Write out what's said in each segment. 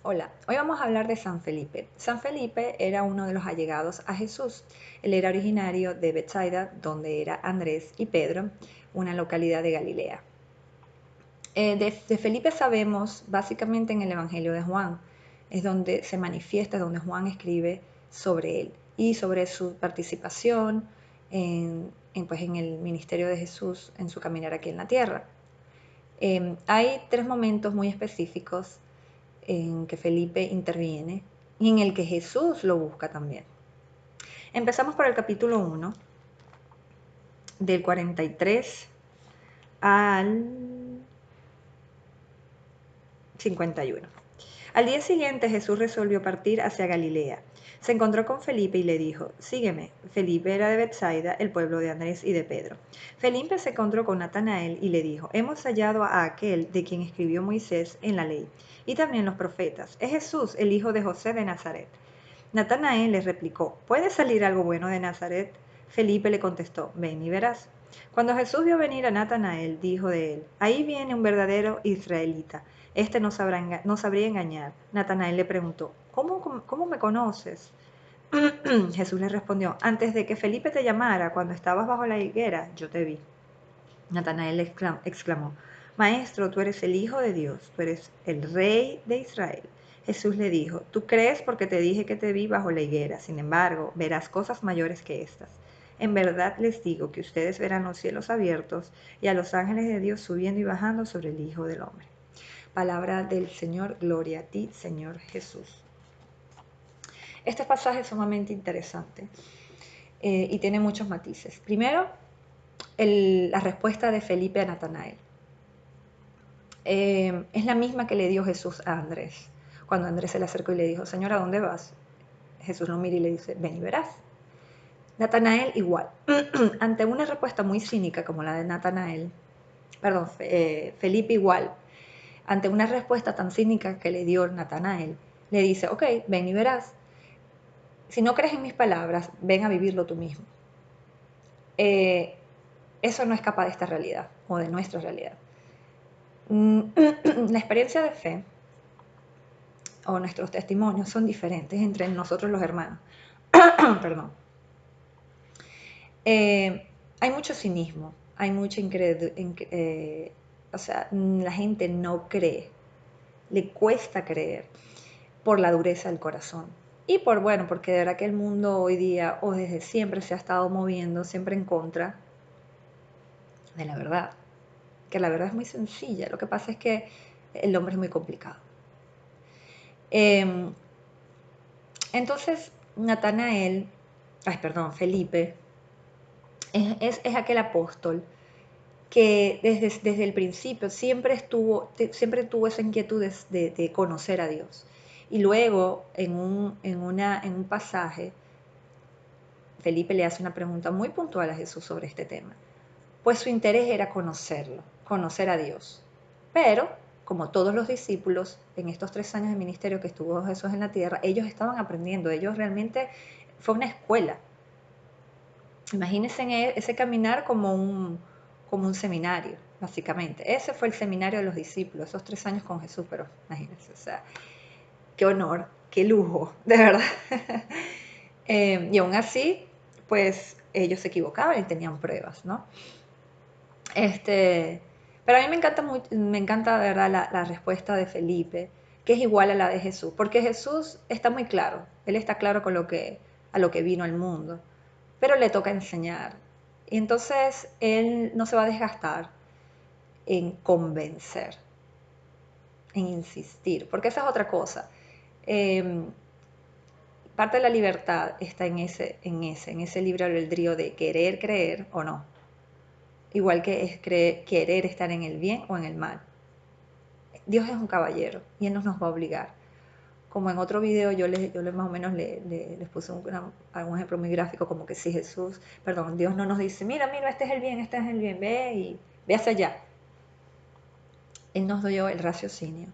Hola, hoy vamos a hablar de San Felipe. San Felipe era uno de los allegados a Jesús. Él era originario de Betsaida, donde era Andrés y Pedro, una localidad de Galilea. De Felipe sabemos básicamente en el Evangelio de Juan, es donde se manifiesta, donde Juan escribe sobre él y sobre su participación en el ministerio de Jesús en su caminar aquí en la tierra. Hay tres momentos muy específicos en que Felipe interviene y en el que Jesús lo busca también. Empezamos por el capítulo 1, del 43 al 51. Al día siguiente Jesús resolvió partir hacia Galilea. Se encontró con Felipe y le dijo, sígueme. Felipe era de Betsaida, el pueblo de Andrés y de Pedro. Felipe se encontró con Natanael y le dijo, hemos hallado a aquel de quien escribió Moisés en la ley, y también los profetas. Es Jesús, el hijo de José de Nazaret. Natanael le replicó, ¿puede salir algo bueno de Nazaret? Felipe le contestó, ven y verás. Cuando Jesús vio venir a Natanael, dijo de él, ahí viene un verdadero israelita. Este no sabría engañar. Natanael le preguntó, ¿Cómo me conoces? Jesús le respondió, antes de que Felipe te llamara, cuando estabas bajo la higuera, yo te vi. Natanael exclamó, Maestro, tú eres el Hijo de Dios, tú eres el Rey de Israel. Jesús le dijo, tú crees porque te dije que te vi bajo la higuera, sin embargo, verás cosas mayores que estas. En verdad les digo que ustedes verán los cielos abiertos y a los ángeles de Dios subiendo y bajando sobre el Hijo del Hombre. Palabra del Señor, gloria a ti, Señor Jesús. Este pasaje es sumamente interesante y tiene muchos matices. Primero, la respuesta de Felipe a Natanael. Es la misma que le dio Jesús a Andrés. Cuando Andrés se le acercó y le dijo, Señor, ¿a dónde vas? Jesús lo mira y le dice, ven y verás. Natanael igual. Ante una respuesta muy cínica como la de Natanael, Felipe igual, ante una respuesta tan cínica que le dio Natanael, le dice, ok, ven y verás. Si no crees en mis palabras, ven a vivirlo tú mismo. Eso no escapa de esta realidad o de nuestra realidad. La experiencia de fe o nuestros testimonios son diferentes entre nosotros los hermanos. Perdón. Hay mucho cinismo, hay mucha incredulidad, o sea, la gente no cree, le cuesta creer por la dureza del corazón. Y porque de verdad que el mundo hoy día o desde siempre se ha estado moviendo siempre en contra de la verdad. Que la verdad es muy sencilla, lo que pasa es que el hombre es muy complicado. Entonces, Felipe, es aquel apóstol que desde el principio siempre tuvo esa inquietud de conocer a Dios. Y luego, en un pasaje, Felipe le hace una pregunta muy puntual a Jesús sobre este tema. Pues su interés era conocerlo, conocer a Dios. Pero, como todos los discípulos, en estos 3 años de ministerio que estuvo Jesús en la tierra, ellos estaban aprendiendo, ellos realmente fue una escuela. Imagínense ese caminar como un seminario, básicamente. Ese fue el seminario de los discípulos, esos 3 años con Jesús, pero imagínense, o sea, qué honor, qué lujo, de verdad. Y aún así, pues ellos se equivocaban y tenían pruebas, ¿no? Pero a mí me encanta de verdad la respuesta de Felipe, que es igual a la de Jesús, porque Jesús está muy claro, él está claro a lo que vino al mundo, pero le toca enseñar. Y entonces él no se va a desgastar en convencer, en insistir, porque esa es otra cosa. Parte de la libertad está en ese libre albedrío de querer creer o no. Igual que es querer estar en el bien o en el mal. Dios es un caballero y Él no nos va a obligar. Como en otro video yo más o menos les puse algún ejemplo muy gráfico, como que si Dios no nos dice, mira, este es el bien, ve hacia allá. Él nos dio el raciocinio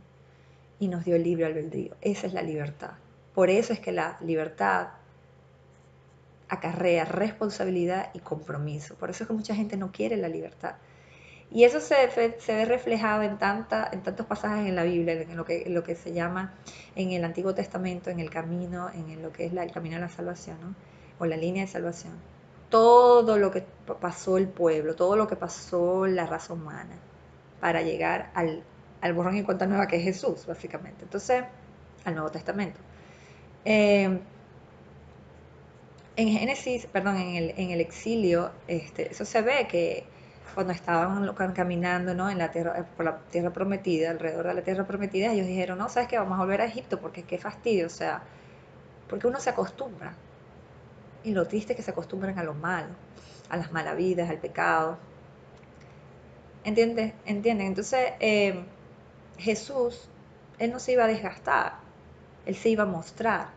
y nos dio el libre albedrío. Esa es la libertad. Por eso es que la libertad acarrea responsabilidad y compromiso. Por eso es que mucha gente no quiere la libertad. Y eso se ve reflejado en tantos pasajes en la Biblia, en lo que se llama en el Antiguo Testamento, en el camino, lo que es el camino de la salvación, ¿no? O la línea de salvación. Todo lo que pasó el pueblo, todo lo que pasó la raza humana para llegar al borrón y cuenta nueva que es Jesús, básicamente. Entonces, al Nuevo Testamento. En Génesis, perdón, en el exilio, eso se ve que cuando estaban caminando, ¿no? Por la tierra prometida, alrededor de la tierra prometida, ellos dijeron, no, sabes que vamos a volver a Egipto porque qué fastidio, o sea, porque uno se acostumbra. Y lo triste es que se acostumbran a lo malo, a las malas vidas, al pecado. ¿Entienden? Entonces, Jesús, él no se iba a desgastar, él se iba a mostrar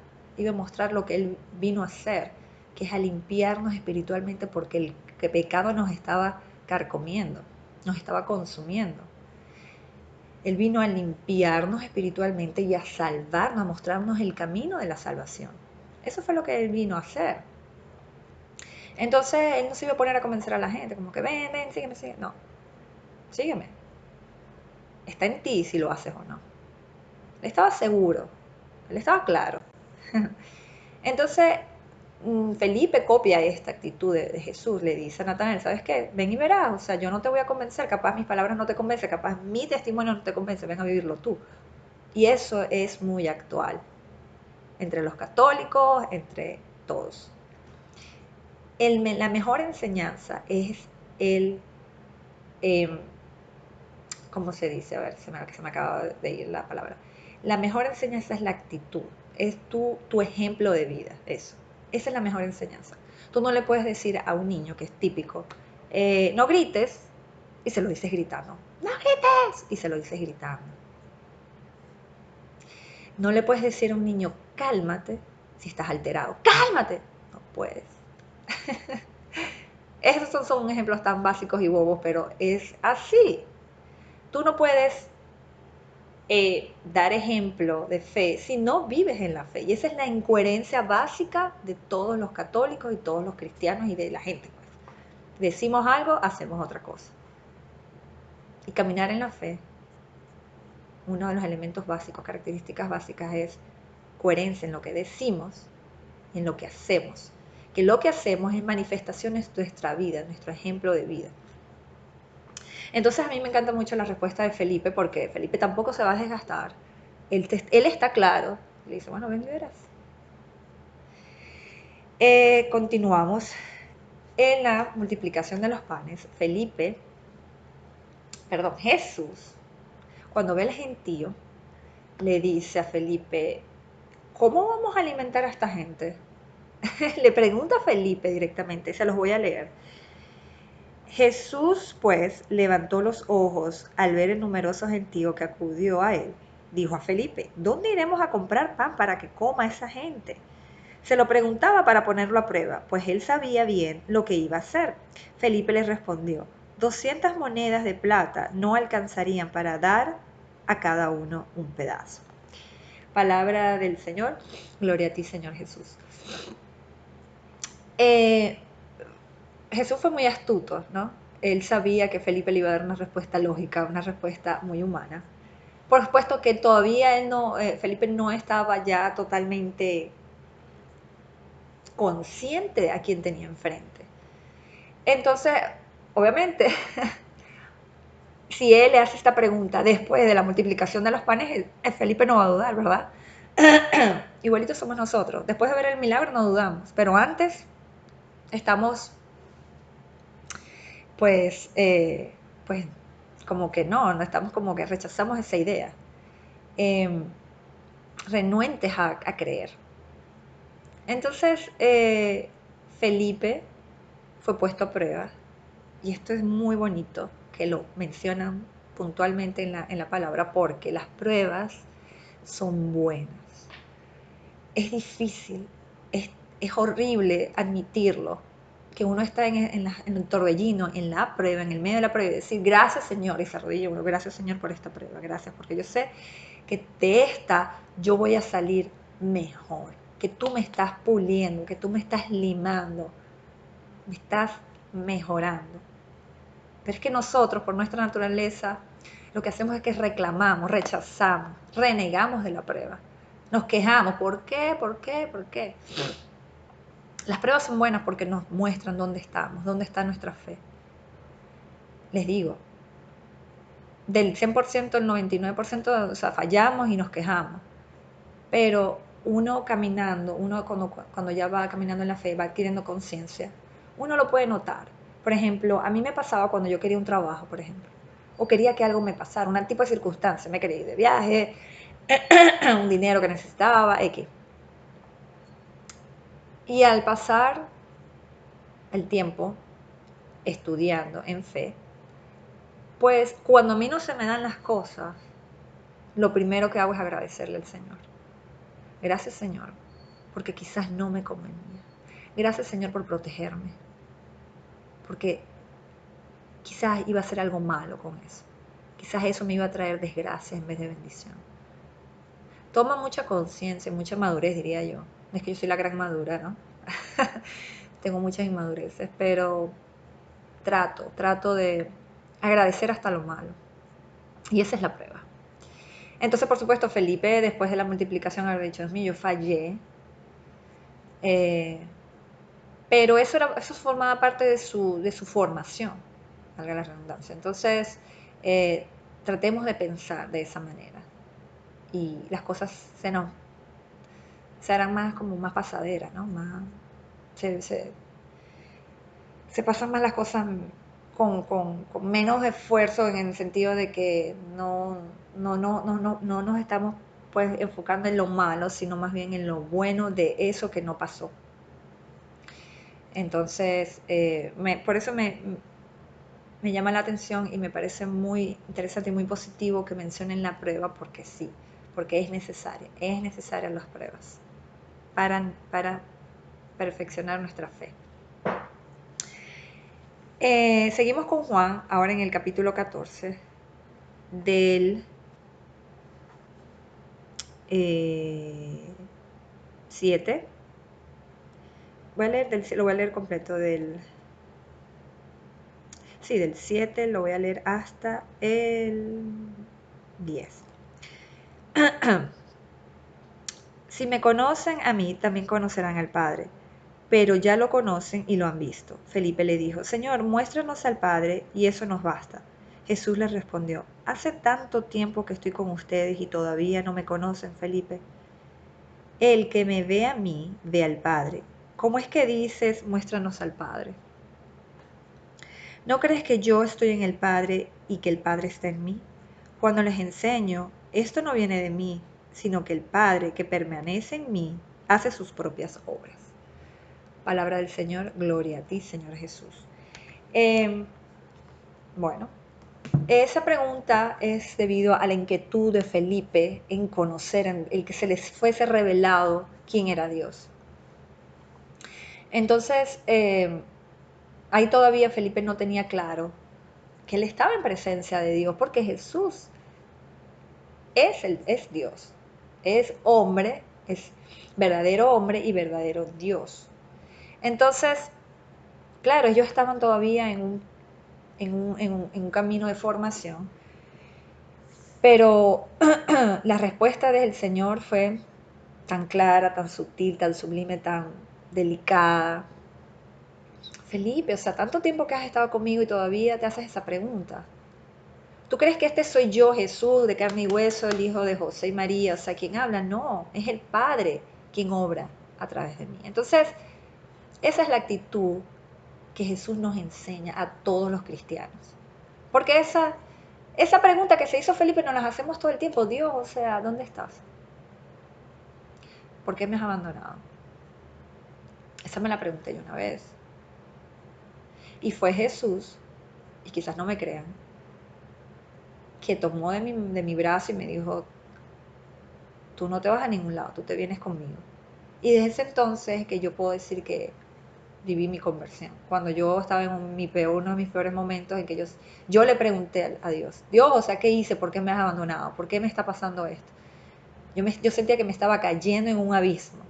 lo que él vino a hacer, que es a limpiarnos espiritualmente porque el pecado nos estaba carcomiendo, nos estaba consumiendo. Él vino a limpiarnos espiritualmente y a salvarnos, a mostrarnos el camino de la salvación. Eso fue lo que él vino a hacer. Entonces, él no se iba a poner a convencer a la gente, como que ven, sígueme, sígueme. No, sígueme. Está en ti si lo haces o no. Él estaba seguro, él estaba claro. Entonces, Felipe copia esta actitud de Jesús, le dice a Natanael, ¿sabes qué? Ven y verás, o sea, yo no te voy a convencer, capaz mis palabras no te convencen, capaz mi testimonio no te convence, ven a vivirlo tú. Y eso es muy actual, entre los católicos, entre todos. La mejor enseñanza es el, eh, ¿cómo se dice? A ver, se me acaba de ir la palabra. La mejor enseñanza es la actitud, es tu ejemplo de vida, eso. Esa es la mejor enseñanza. Tú no le puedes decir a un niño, que es típico, no grites, y se lo dices gritando. ¡No grites! Y se lo dices gritando. No le puedes decir a un niño, cálmate, si estás alterado. ¡Cálmate! No puedes. Esos son ejemplos tan básicos y bobos, pero es así. Tú no puedes dar ejemplo de fe si no vives en la fe. Y esa es la incoherencia básica de todos los católicos y todos los cristianos y de la gente. Pues. Decimos algo, hacemos otra cosa. Y caminar en la fe, uno de los elementos básicos, características básicas es coherencia en lo que decimos y en lo que hacemos. Que lo que hacemos es manifestación de nuestra vida, nuestro ejemplo de vida. Entonces a mí me encanta mucho la respuesta de Felipe porque Felipe tampoco se va a desgastar. Él está claro. Le dice, bueno, ven y verás. Continuamos. En la multiplicación de los panes, Jesús, cuando ve al gentío, le dice a Felipe, ¿cómo vamos a alimentar a esta gente? Le pregunta a Felipe directamente, se los voy a leer. Jesús, pues, levantó los ojos al ver el numeroso gentío que acudió a él. Dijo a Felipe, ¿dónde iremos a comprar pan para que coma esa gente? Se lo preguntaba para ponerlo a prueba, pues él sabía bien lo que iba a hacer. Felipe le respondió, 200 monedas de plata no alcanzarían para dar a cada uno un pedazo. Palabra del Señor, gloria a ti, Señor Jesús. Jesús fue muy astuto, ¿no? Él sabía que Felipe le iba a dar una respuesta lógica, una respuesta muy humana. Por supuesto que todavía Felipe no estaba ya totalmente consciente de a quién tenía enfrente. Entonces, obviamente, si él le hace esta pregunta después de la multiplicación de los panes, Felipe no va a dudar, ¿verdad? Igualitos somos nosotros. Después de ver el milagro no dudamos, pero antes estamos, pues como que no estamos como que rechazamos esa idea. Renuentes a creer. Entonces, Felipe fue puesto a prueba, y esto es muy bonito que lo mencionan puntualmente en la palabra, porque las pruebas son buenas. Es difícil, es horrible admitirlo, que uno está en el torbellino, en la prueba, en el medio de la prueba, y decir, gracias Señor, y se arrodilla uno, gracias Señor por esta prueba, gracias, porque yo sé que de esta yo voy a salir mejor, que tú me estás puliendo, que tú me estás limando, me estás mejorando. Pero es que nosotros, por nuestra naturaleza, lo que hacemos es que reclamamos, rechazamos, renegamos de la prueba. Nos quejamos, ¿por qué? ¿Por qué? ¿Por qué? Las pruebas son buenas porque nos muestran dónde estamos, dónde está nuestra fe. Les digo, del 100%, el 99%, o sea, fallamos y nos quejamos. Pero uno caminando, uno cuando ya va caminando en la fe, va adquiriendo conciencia, uno lo puede notar. Por ejemplo, a mí me pasaba cuando yo quería un trabajo, por ejemplo, o quería que algo me pasara, un tipo de circunstancia, me quería ir de viaje, un dinero que necesitaba, X. Y al pasar el tiempo estudiando en fe, pues cuando a mí no se me dan las cosas, lo primero que hago es agradecerle al Señor. Gracias, Señor, porque quizás no me convenía. Gracias, Señor, por protegerme, porque quizás iba a ser algo malo con eso. Quizás eso me iba a traer desgracia en vez de bendición. Toma mucha conciencia, mucha madurez, diría yo. No es que yo soy la gran madura, ¿no? Tengo muchas inmadureces, pero trato de agradecer hasta lo malo. Y esa es la prueba. Entonces, por supuesto, Felipe, después de la multiplicación, habrá dicho, Dios mío, yo fallé. Pero eso formaba parte de su formación, valga la redundancia. Entonces, tratemos de pensar de esa manera. Y las cosas se harán más pasaderas, ¿no? Se pasan más las cosas con menos esfuerzo, en el sentido de que no nos estamos pues enfocando en lo malo, sino más bien en lo bueno de eso que no pasó. Entonces, por eso me llama la atención y me parece muy interesante y muy positivo que mencionen la prueba, porque sí, porque es necesaria las pruebas para perfeccionar nuestra fe. Seguimos con Juan, ahora en el capítulo 14, del 7. Lo voy a leer completo del 7, lo voy a leer hasta el 10. Si me conocen a mí, también conocerán al Padre, pero ya lo conocen y lo han visto. Felipe le dijo, Señor, muéstranos al Padre y eso nos basta. Jesús le respondió, hace tanto tiempo que estoy con ustedes y todavía no me conocen, Felipe. El que me ve a mí, ve al Padre. ¿Cómo es que dices, muéstranos al Padre? ¿No crees que yo estoy en el Padre y que el Padre está en mí? Cuando les enseño, esto no viene de mí, sino que el Padre que permanece en mí hace sus propias obras. Palabra del Señor, gloria a ti, Señor Jesús. Bueno, esa pregunta es debido a la inquietud de Felipe en conocer, el que se les fuese revelado quién era Dios. Entonces, ahí todavía Felipe no tenía claro que él estaba en presencia de Dios, porque Jesús es Dios, es hombre, es verdadero hombre y verdadero Dios. Entonces, claro, ellos estaban todavía en un camino de formación, pero la respuesta del Señor fue tan clara, tan sutil, tan sublime, tan delicada. Felipe, o sea, tanto tiempo que has estado conmigo y todavía te haces esa pregunta. ¿Tú crees que este soy yo, Jesús, de carne y hueso, el hijo de José y María? O sea, ¿quién habla? No, es el Padre quien obra a través de mí. Entonces, esa es la actitud que Jesús nos enseña a todos los cristianos. Porque esa pregunta que se hizo Felipe nos la hacemos todo el tiempo. Dios, o sea, ¿dónde estás? ¿Por qué me has abandonado? Esa me la pregunté yo una vez. Y fue Jesús, y quizás no me crean, que tomó de mi brazo y me dijo, tú no te vas a ningún lado, tú te vienes conmigo. Y desde ese entonces que yo puedo decir que viví mi conversión. Cuando yo estaba en uno de mis peores momentos, en que yo le pregunté a Dios, Dios, o sea, ¿qué hice? ¿Por qué me has abandonado? ¿Por qué me está pasando esto? Yo sentía que me estaba cayendo en un abismo.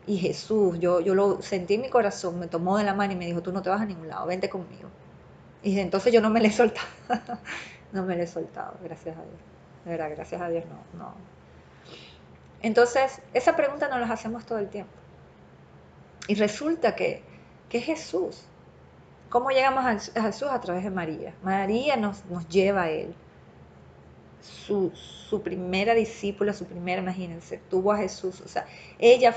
Y Jesús, yo lo sentí en mi corazón, me tomó de la mano y me dijo, tú no te vas a ningún lado, vente conmigo. Y entonces yo no me le he soltado. No me le he soltado, gracias a Dios. De verdad, gracias a Dios no. Entonces, esa pregunta nos la hacemos todo el tiempo. Y resulta que es Jesús. ¿Cómo llegamos a Jesús? A través de María. María nos lleva a Él. Su primera discípula, su primera, imagínense, tuvo a Jesús. O sea, ella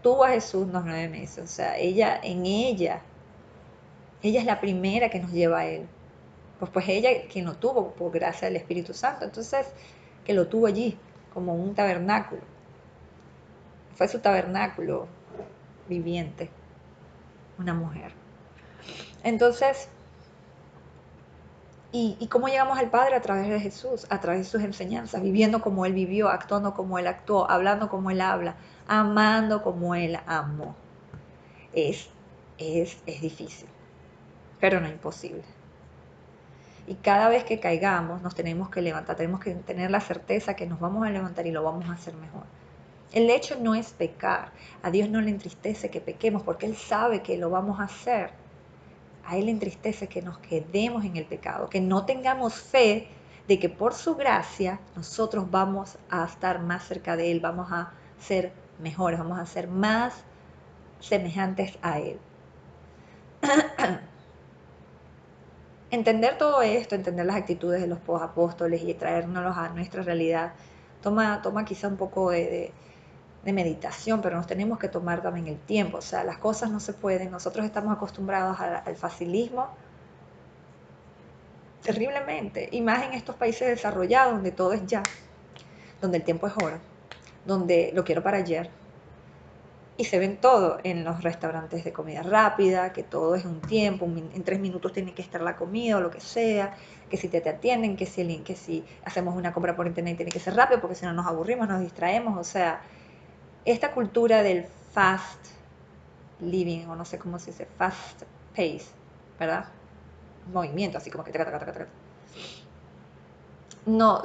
tuvo a Jesús los 9 meses. O sea, ella es la primera que nos lleva a Él. Pues ella quien lo tuvo por gracia del Espíritu Santo. Entonces, que lo tuvo allí, como un tabernáculo. Fue su tabernáculo viviente, una mujer. Entonces, ¿y cómo llegamos al Padre? A través de Jesús, a través de sus enseñanzas, viviendo como Él vivió, actuando como Él actuó, hablando como Él habla, amando como Él amó. Es difícil, pero no imposible. Y cada vez que caigamos nos tenemos que levantar, tenemos que tener la certeza que nos vamos a levantar y lo vamos a hacer mejor. El hecho no es pecar, a Dios no le entristece que pequemos porque Él sabe que lo vamos a hacer. A Él le entristece que nos quedemos en el pecado, que no tengamos fe de que por su gracia nosotros vamos a estar más cerca de Él, vamos a ser mejores, vamos a ser más semejantes a Él. Entender todo esto, entender las actitudes de los apóstoles y traérnoslos a nuestra realidad, toma quizá un poco de meditación, pero nos tenemos que tomar también el tiempo. O sea, las cosas no se pueden. Nosotros estamos acostumbrados al facilismo terriblemente, y más en estos países desarrollados donde todo es ya, donde el tiempo es hora, donde lo quiero para ayer. Y se ven todo en los restaurantes de comida rápida, que todo es un tiempo, en 3 minutos tiene que estar la comida o lo que sea, que si te atienden, que si hacemos una compra por internet tiene que ser rápido, porque si no nos aburrimos, nos distraemos. O sea, esta cultura del fast living, o no sé cómo se dice, fast pace, ¿verdad? Movimiento, así como que no,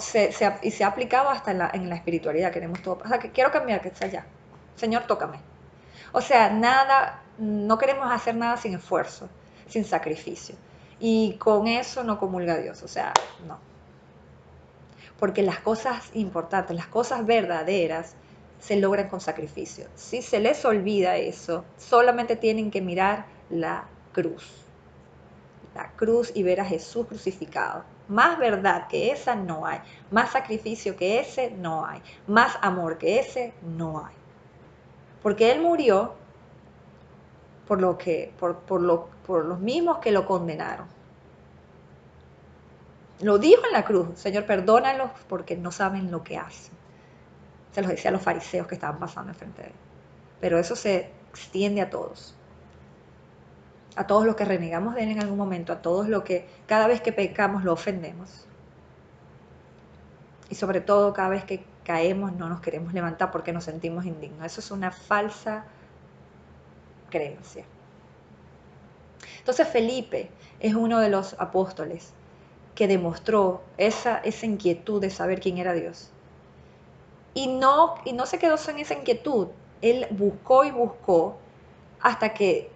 y se ha aplicado hasta en la espiritualidad, queremos todo, o sea, que quiero cambiar, que está allá. Señor, tócame. O sea, nada, no queremos hacer nada sin esfuerzo, sin sacrificio. Y con eso no comulga Dios, o sea, no. Porque las cosas importantes, las cosas verdaderas, se logran con sacrificio. Si se les olvida eso, solamente tienen que mirar la cruz. La cruz y ver a Jesús crucificado. Más verdad que esa no hay. Más sacrificio que ese no hay. Más amor que ese no hay. Porque Él murió por los mismos que lo condenaron. Lo dijo en la cruz: Señor, perdónalos porque no saben lo que hacen. Se los decía a los fariseos que estaban pasando enfrente de Él. Pero eso se extiende a todos. A todos los que renegamos de Él en algún momento, a todos los que cada vez que pecamos lo ofendemos. Y sobre todo cada vez que caemos no nos queremos levantar porque nos sentimos indignos. Eso es una falsa creencia. Entonces Felipe es uno de los apóstoles que demostró esa inquietud de saber quién era Dios. Y no se quedó en esa inquietud. Él buscó y buscó hasta que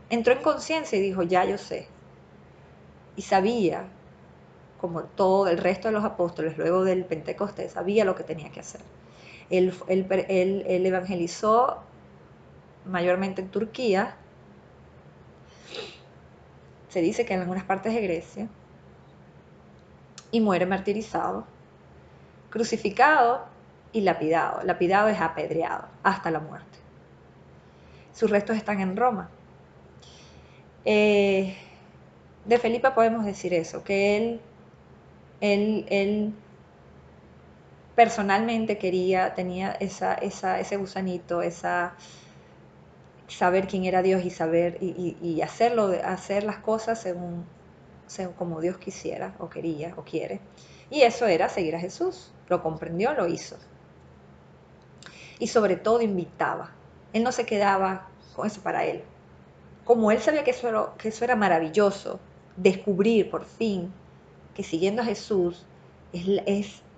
entró en conciencia y dijo: ya yo sé. Y sabía, como todo el resto de los apóstoles luego del Pentecostés, sabía lo que tenía que hacer. Él evangelizó mayormente en Turquía, se dice que en algunas partes de Grecia, y muere martirizado, crucificado y lapidado. Lapidado es apedreado hasta la muerte. Sus restos están en Roma. De Felipe podemos decir eso, que él personalmente tenía ese gusanito, saber quién era Dios y saber y hacer las cosas según como Dios quisiera o quería o quiere. Y eso era seguir a Jesús. Lo comprendió, lo hizo. Y sobre todo invitaba. Él no se quedaba con eso para él. Como él sabía que eso era maravilloso, descubrir por fin que siguiendo a Jesús es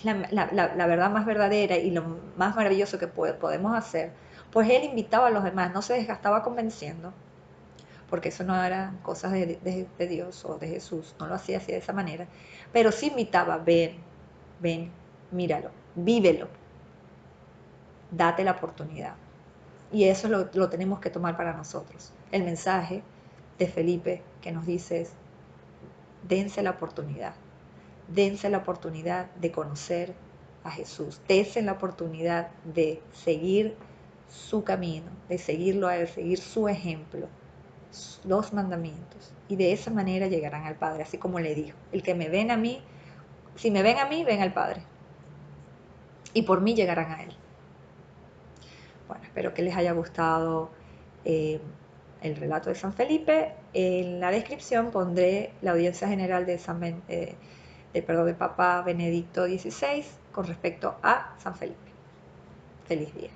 la verdad más verdadera y lo más maravilloso que podemos hacer, pues él invitaba a los demás, no se desgastaba convenciendo, porque eso no eran cosas de Dios o de Jesús, no lo hacía así de esa manera, pero sí invitaba, ven, ven, míralo, vívelo, date la oportunidad. Y eso lo tenemos que tomar para nosotros. El mensaje de Felipe que nos dice es, dense la oportunidad de conocer a Jesús, dense la oportunidad de seguir su camino, de seguirlo a él, seguir su ejemplo, los mandamientos, y de esa manera llegarán al Padre, así como le dijo, el que me ven a mí, si me ven a mí, ven al Padre, y por mí llegarán a él. Bueno, espero que les haya gustado el relato de San Felipe. En la descripción pondré la audiencia general de Papa Benedicto XVI con respecto a San Felipe. Feliz día.